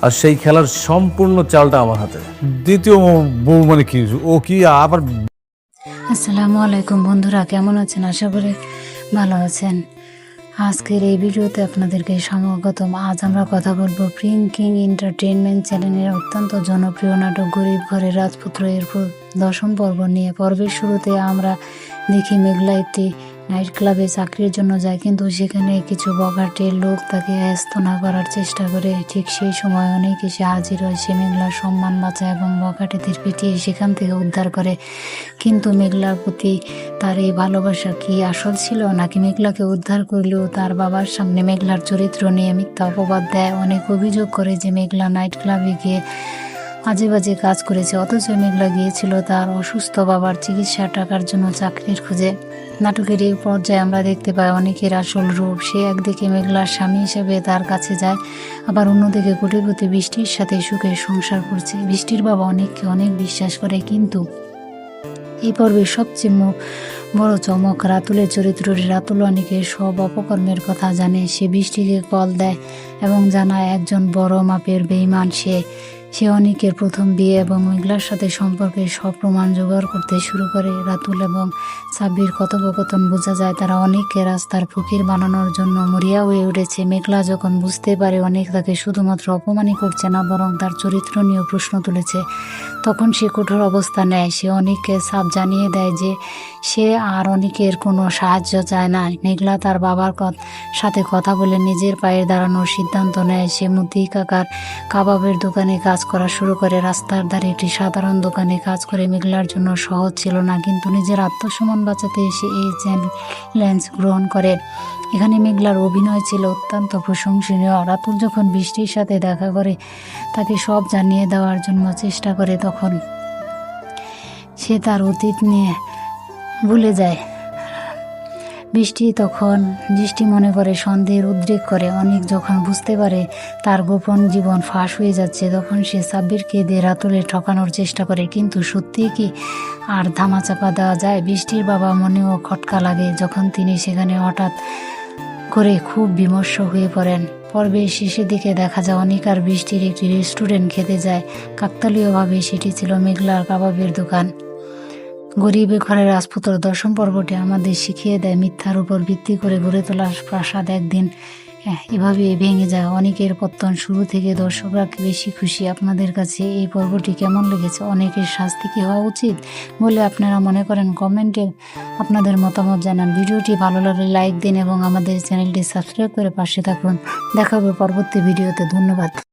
আর সেই খেলার সম্পূর্ণ চালটা আমার হাতে। দ্বিতীয় বউ মানে কি? ও কি আবার? আসসালামু আলাইকুম বন্ধুরা, কেমন আছেন? আশা করি ভালো আছেন। আজকের এই ভিডিওতে আপনাদেরকে স্বাগতম। আজ আমরা কথা বলবো প্রিঙ্কিং এন্টারটেইনমেন্ট চ্যানেলের অত্যন্ত জনপ্রিয় নাটক গরিব ঘরের রাজপুত্র এর 10ম পর্ব নিয়ে। পর্বের শুরুতে আমরা দেখি মেঘলা একটি নাইট ক্লাবে চাকরির জন্য যায়, কিন্তু সেখানে কিছু বখাটে লোক তাকে হেস্তনা করার চেষ্টা করে। ঠিক সেই সময় অনেক এসে হাজির হয়। সে মেঘলার সম্মান বাঁচায় এবং বখাটেদের পিটিয়ে সেখান থেকে উদ্ধার করে। কিন্তু মেঘলার প্রতি তার এই ভালোবাসা কি আসল ছিল, নাকি মেঘলাকে উদ্ধার করলেও তার বাবার সামনে মেঘলার চরিত্র নিয়ে মিথ্যা অপবাদ দেয়? অনেক অভিযোগ করে যে মেঘলা নাইট ক্লাবে গিয়ে আজে বাজে কাজ করেছে, অথচ মেঘলা গিয়েছিল তার অসুস্থ বাবার চিকিৎসার টাকার জন্য চাকরির খোঁজে। নাটকের এই পর্যায়ে আমরা দেখতে পাই অনেকের আসল রূপ। সে একদিকে মেঘলার স্বামী হিসেবে তার কাছে যায়, আবার অন্যদিকে কোটিপতি বৃষ্টির সাথে সুখে সংসার করছে। বৃষ্টির বাবা অনেককে অনেক বিশ্বাস করে, কিন্তু এই পর্বের সবচেয়ে বড় চমক রাতুলের চরিত্র। রাতুল অনেকের সব অপকর্মের কথা জানে। সে বৃষ্টিকে কল দেয় এবং জানায় একজন বড় মাপের বেঈমান সে অনেকের প্রথম বিয়ে এবং মেঘলার সাথে সম্পর্কে সব প্রমাণ জোগাড় করতে শুরু করে। রাতুল এবং সাব্বির কথোপকথন বোঝা যায় তারা অনেককে রাস্তার ফকির বানানোর জন্য মরিয়া হয়ে উঠেছে। মেঘলা যখন বুঝতে পারে অনেক তাকে শুধুমাত্র অপমানই করছে না, বরং তার চরিত্র নিয়েও প্রশ্ন তুলেছে, তখন সে কঠোর অবস্থা নেয়। সে অনেককে সাফ জানিয়ে দেয় যে সে আর অনেকের কোনো সাহায্য চায় না। মেঘলা তার বাবার সাথে কথা বলে নিজের পায়ে দাঁড়ানোর সিদ্ধান্ত নেয়। সে মতি কাকার কাবাবের দোকানে কাজ করা শুরু করে। রাস্তার ধারে একটি সাধারণ দোকানে কাজ করে মেঘলার জন্য সহজ ছিল না, কিন্তু নিজের আত্মসম্মান বাঁচাতে এসে এই চ্যালেঞ্জ গ্রহণ করে। এখানে মেঘলার অভিনয় ছিল অত্যন্ত প্রশংসনীয়। রাতুল যখন বৃষ্টির সাথে দেখা করে তাকে সব জানিয়ে দেওয়ার জন্য চেষ্টা করে, তখন সে তার অতীত নিয়ে ভুলে যায়। বৃষ্টি মনে করে সন্দেহের উদ্রেক করে। অনেক যখন বুঝতে পারে তার গোপন জীবন ফাঁস হয়ে যাচ্ছে, তখন সে সাব্বিরকে দিয়ে রাতুলে ঠকানোর চেষ্টা করে। কিন্তু সত্যিই কি আর ধামাচাপা দেওয়া যায়? বৃষ্টির বাবা মনেও খটকা লাগে যখন তিনি সেখানে হঠাৎ করে খুব বিমর্ষ হয়ে পড়েন। পর্বের শেষের দিকে দেখা যায় অনিক আর বৃষ্টির একটি রেস্টুরেন্ট খেতে যায়। কাকতালীয়ভাবে সেটি ছিল মেঘলার কাবাবের দোকান। গরিবের ঘরের রাজপুত্র 10ম পর্বটি আমাদের শিখিয়ে দেয় মিথ্যার উপর ভিত্তি করে গড়ে তোলা প্রাসাদ একদিন এভাবে ভেঙে যায়। অনেকের পত্তন শুরু থেকে দর্শকরা বেশি খুশি। আপনাদের কাছে এই পর্বটি কেমন লেগেছে? অনেকের শাস্তি কি হওয়া উচিত বলে আপনারা মনে করেন? কমেন্টে আপনাদের মতামত জানান। ভিডিওটি ভালো লাগলে লাইক দিন এবং আমাদের চ্যানেলটি সাবস্ক্রাইব করে পাশে থাকুন। দেখা হবে পরবর্তী ভিডিওতে। ধন্যবাদ।